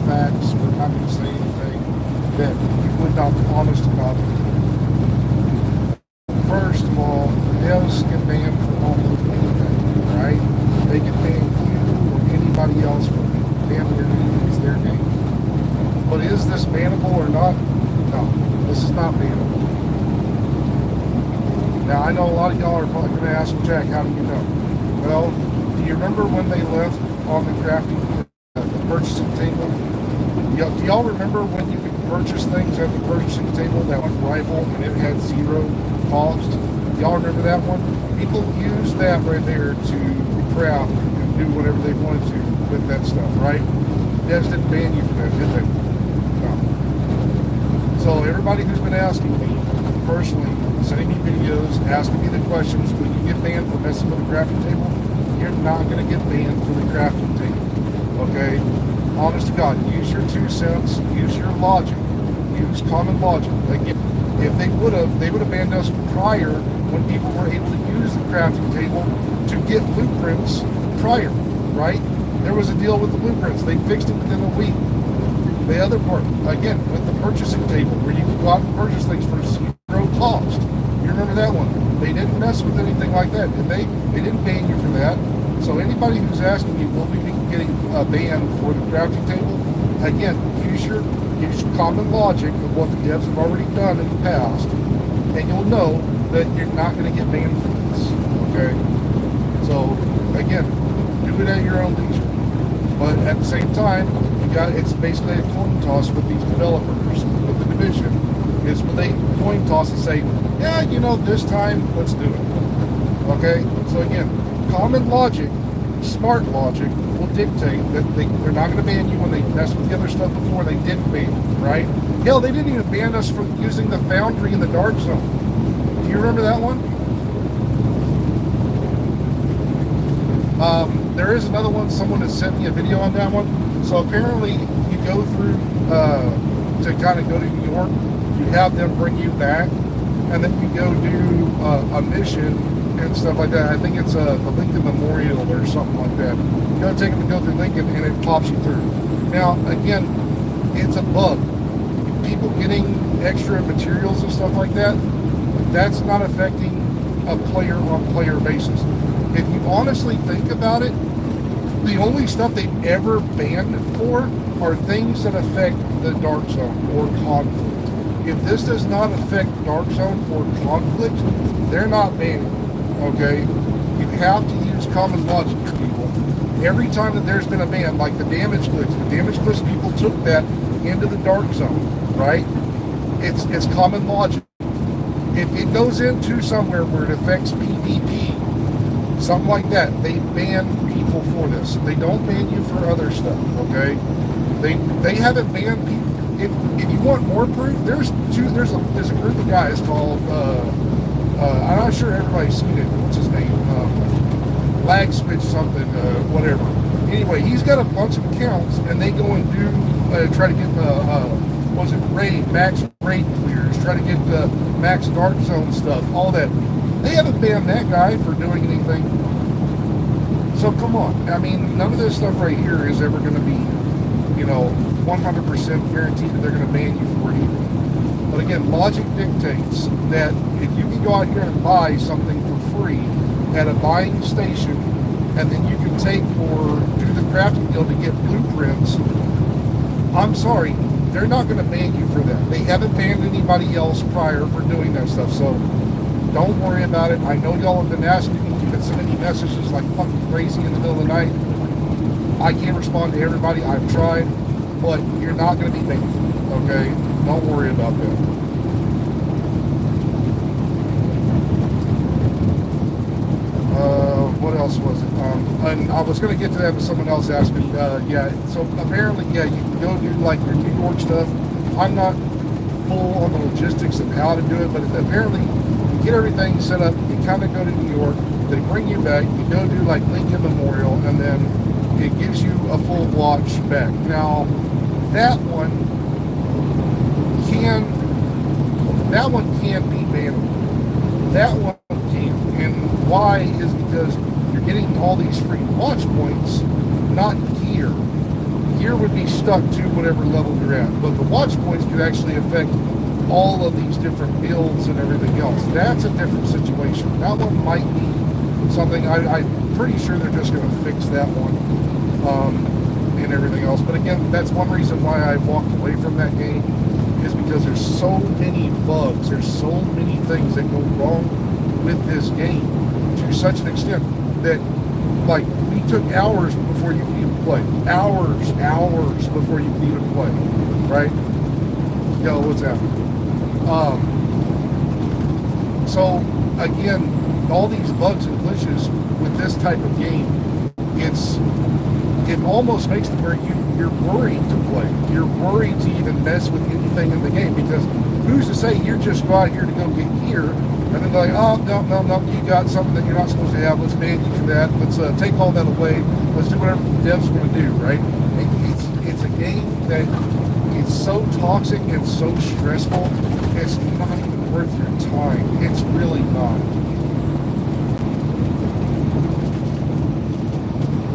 facts. We're not going to say anything that you would not be honest about. First of all, devs get banned for almost anything, right? They can ban you or anybody else for damn near use their name. But is this bannable or not? No, this is not bannable. Now, I know a lot of y'all are probably going to ask, Jack, how do you know? Well, do you remember when they left on the crafting, the purchasing table? Do y'all remember when you could purchase things at the purchasing table that was rifle and it had zero cost? Y'all remember that one? People used that right there to craft and do whatever they wanted to with that stuff, right? Devs didn't ban you for that, did they? No. So everybody who's been asking me personally, sending me videos, asking me the questions, when you get banned for messing with the crafting table, you're not going to get banned for the crafting table. Okay? Honest to God, use your 2 cents, use your logic, use common logic. Again, if they would have banned us prior when people were able to use the crafting table to get blueprints prior, right? There was a deal with the blueprints. They fixed it within a week. The other part, again, with the purchasing table, where you could go out and purchase things for zero cost. You remember that one? They didn't mess with anything like that, did they? They didn't ban you for that. So anybody who's asking you, will we be getting a ban for the crafting table? Again, use your common logic of what the devs have already done in the past, and you'll know that you're not going to get banned for this. Okay? So again, do it at your own leisure. But at the same time, it's basically a coin toss with these developers, with the division, is when they coin toss and say, yeah, this time, let's do it. Okay? So again, common logic, smart logic, will dictate that they're not going to ban you when they messed with the other stuff before. They didn't ban you, right? Hell, they didn't even ban us from using the foundry in the dark zone. Do you remember that one? There is another one. Someone has sent me a video on that one. So apparently you go through to kind of go to New York, you have them bring you back, and then you go do a mission and stuff like that. I think it's the Lincoln Memorial or something like that. You gotta take them to go through Lincoln and it pops you through. Now, again, it's a bug. People getting extra materials and stuff like that, that's not affecting a player-on-player basis. If you honestly think about it, the only stuff they've ever banned for are things that affect the dark zone or conflict. If this does not affect dark zone or conflict, they're not banning. Okay? You have to use common logic, people. Every time that there's been a ban, like the damage glitch people took that into the dark zone, right? It's common logic. If it goes into somewhere where it affects PvP, something like that, they ban people for this. They don't ban you for other stuff, okay? They haven't banned people. If you want more proof, there's a group of guys called I'm not sure everybody's seen it. What's his name? Lag switch something, whatever. Anyway, he's got a bunch of accounts, and they go and do try to get max raid clears, try to get the max dark zone stuff, all that. They haven't banned that guy for doing anything. So come on. I mean, none of this stuff right here is ever going to be, 100% guaranteed that they're going to ban you for anything. But again, logic dictates that if you can go out here and buy something for free at a buying station, and then you can take or do the crafting deal to get blueprints, I'm sorry, they're not going to ban you for that. They haven't banned anybody else prior for doing that stuff, so don't worry about it. I know y'all have been asking me, you've been sending me messages like fucking crazy in the middle of the night. I can't respond to everybody, I've tried, but you're not going to be banned, okay? Don't worry about that. What else was it? And I was going to get to that, but someone else asked me. Yeah, so apparently, yeah, you can go do like your New York stuff. I'm not full on the logistics of how to do it, but apparently, you get everything set up, you kind of go to New York, they bring you back, you go do like Lincoln Memorial, and then it gives you a full watch back. Now, that one can be bannable. That one can. And why is because you're getting all these free watch points, not gear. gear would be stuck to whatever level you're at. But the watch points could actually affect all of these different builds and everything else. That's a different situation. That one might be something, I'm pretty sure they're just going to fix that one and everything else. But again, that's one reason why I walked away from that game, is because there's so many bugs, there's so many things that go wrong with this game to such an extent that, like, we took hours before you could even play. Hours before you could even play, right? Yo, what's happening? So again, all these bugs and glitches with this type of game, it almost makes it where you're worried to play. You're worried to even mess with anything in the game, because who's to say you're just go out here to go get gear, and then they're like, oh, no, you got something that you're not supposed to have. Let's ban you for that. Let's take all that away. Let's do whatever the devs want to do, right? It's a game that it's so toxic and so stressful, it's not even worth your time. It's really not.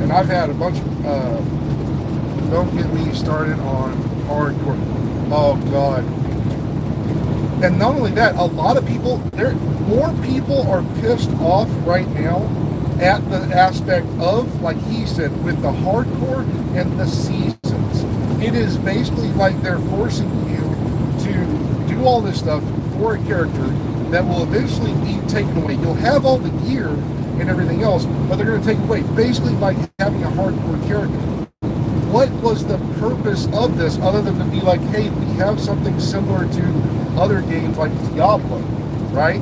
And I've had a bunch of, don't get me started on hardcore. Oh, God. And not only that, a lot of people, more people are pissed off right now at the aspect of, like he said, with the hardcore and the seasons. It is basically like they're forcing you to do all this stuff for a character that will eventually be taken away. You'll have all the gear and everything else, but they're going to take away. Basically like having a hardcore character. What was the purpose of this other than to be like, hey, we have something similar to other games like Diablo, right?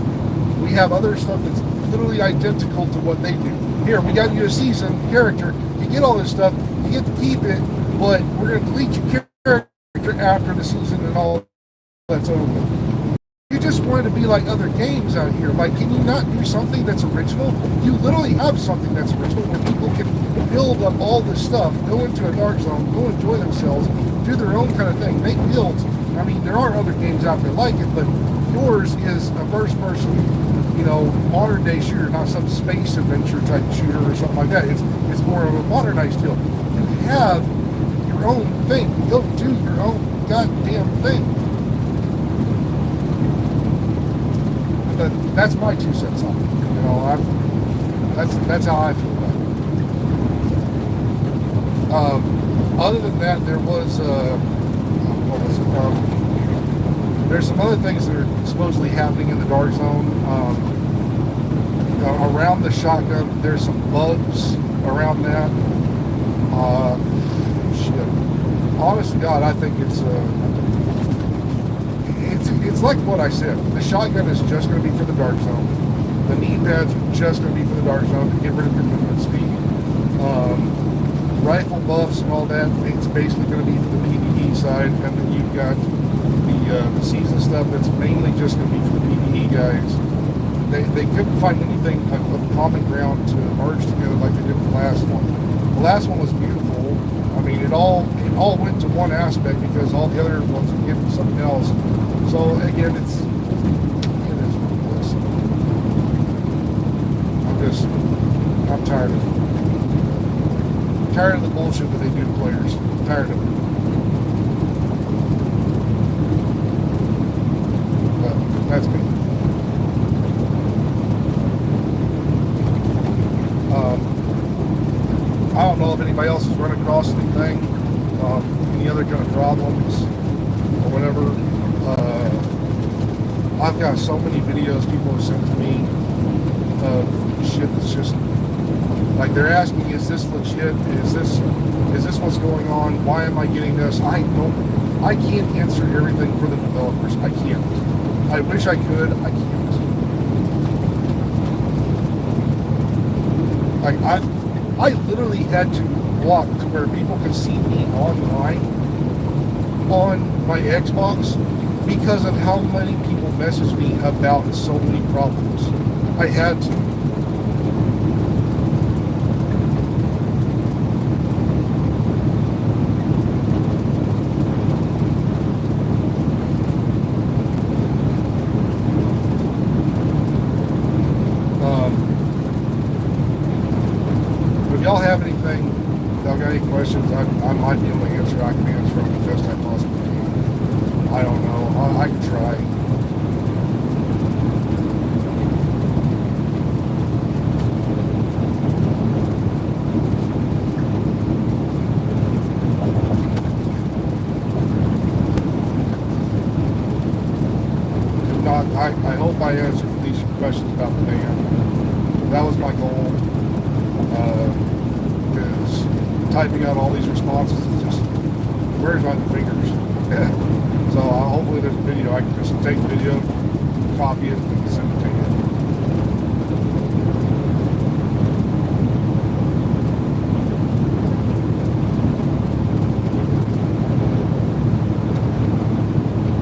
We have other stuff that's literally identical to what they do. Here, we got you a season character, you get all this stuff, you get to keep it, but we're going to delete your character after the season and all that's over. You just wanted to be like other games out here. Like, can you not do something that's original? You literally have something that's original where people can build up all this stuff, go into a dark zone, go enjoy themselves, do their own kind of thing, make builds. I mean, there are other games out there like it, but yours is a first-person, you know, modern-day shooter, not some space adventure type shooter or something like that. It's more of a modernized deal. You have your own thing. Go do your own goddamn thing. But that's my 2 cents on it. You know, that's how I feel about it. Other than that, there was what was it? There's some other things that are supposedly happening in the dark zone. Around the shotgun, there's some bugs around that. Shit. Honest to God, I think it's like what I said. The shotgun is just going to be for the dark zone. The knee pads are just going to be for the dark zone to get rid of your movement speed. Rifle buffs and all that, it's basically going to be for the PvE side, and then you've got the season stuff that's mainly just going to be for the PvE guys. They couldn't find anything of common ground to merge together like they did with the last one. The last one was beautiful. I mean, it all went to one aspect because all the other ones were getting something else. So again, it is what it is. I'm tired of it. Tired of the bullshit that they do to players. Tired of it. But that's me. I don't know if anybody else has run across anything, any other kind of problems or whatever. I've got so many videos people have sent to me of shit that's just like, they're asking, is this legit? Is this what's going on? Why am I getting this? I can't answer everything for the developers. I can't. I wish I could. I can't. Like, I literally had to walk to where people could see me online on my Xbox because of how many people message me about so many problems. I had to. If y'all have anything, y'all got any questions, I might be able to I hope I answered at least your questions about the ban. That was my goal. Because typing out all these responses is just wears on your fingers. So hopefully there's a video. I can just take the video, copy it, and send it to you.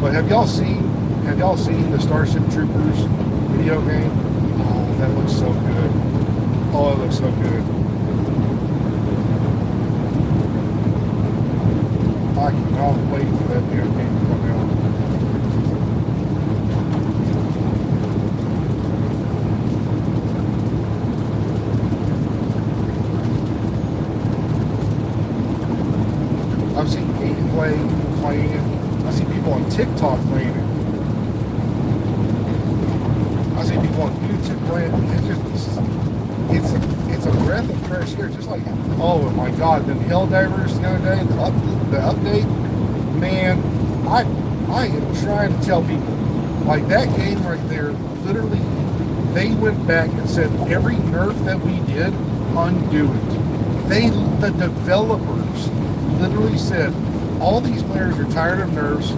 But have y'all seen the Starship Troopers video game? Oh, that looks so good. Oh, it looks so good. I cannot wait for that damn game to come out. I've seen gameplay playing it. I see people on TikTok playing it. I see people on YouTube playing it. It's a breath of fresh air. Just like, oh my God, the Helldivers the other day, the update, man, I am trying to tell people, like that game right there, literally, they went back and said, every nerf that we did, undo it. The developers literally said, all these players are tired of nerfs,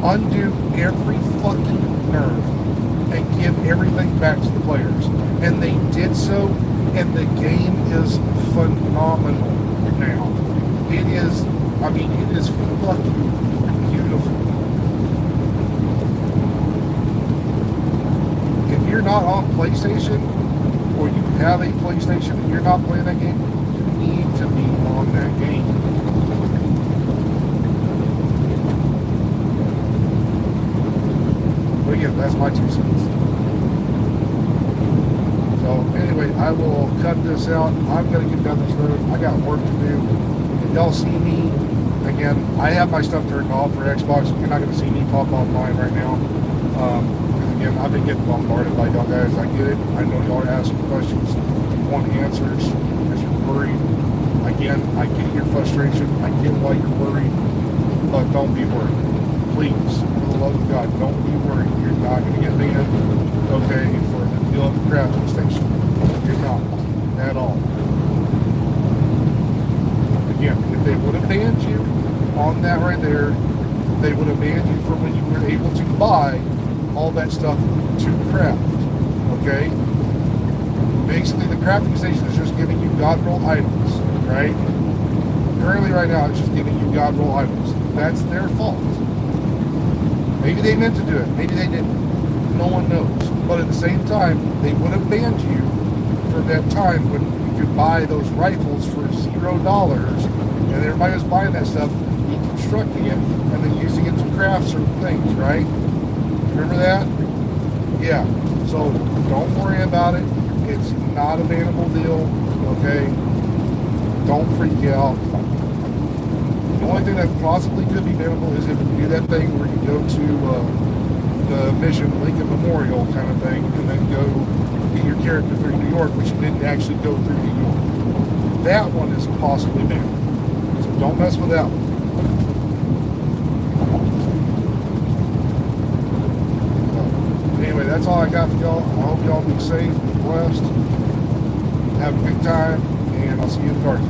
undo every fucking nerf and give everything back to the players. And they did so, and the game is phenomenal now. It is, I mean, it is fucking beautiful. If you're not on PlayStation, or you have a PlayStation and you're not playing that game, you need to be on that game. But again, that's my 2 cents. So anyway, I will cut this out. I'm going to get down this road. I got work to do. If y'all see me, again, I have my stuff turned off for Xbox. You're not going to see me pop online right now. Because again, I've been getting bombarded by y'all guys. I get it. I know y'all are asking questions. You want answers because you're worried. Again, I get your frustration. I get why you're worried. But don't be worried. Please, for the love of God, don't be worried. You're not going to get banned, okay, for the deal of the crafting station. You're not. At all. Again, if they would have banned you on that right there, they would have banned you for when you were able to buy all that stuff to craft, okay? Basically, the crafting station is just giving you God roll items, right? Currently, right now, it's just giving you God roll items. That's their fault. Maybe they meant to do it. Maybe they didn't. No one knows. But at the same time, they would have banned you for that time when you could buy those rifles for $0, and everybody was buying that stuff, deconstructing it, and then using it to craft certain things, right? Remember that? Yeah. So don't worry about it. It's not a bannable deal, okay? Don't freak out. The only thing that possibly could be bannable is if you do that thing where you go to the mission Lincoln Memorial kind of thing, and then go get your character through New York, which you didn't actually go through New York. That one is possibly bannable. So don't mess with that one. Anyway, that's all I got for y'all. I hope y'all be safe and blessed. Have a good time, and I'll see you in the garden.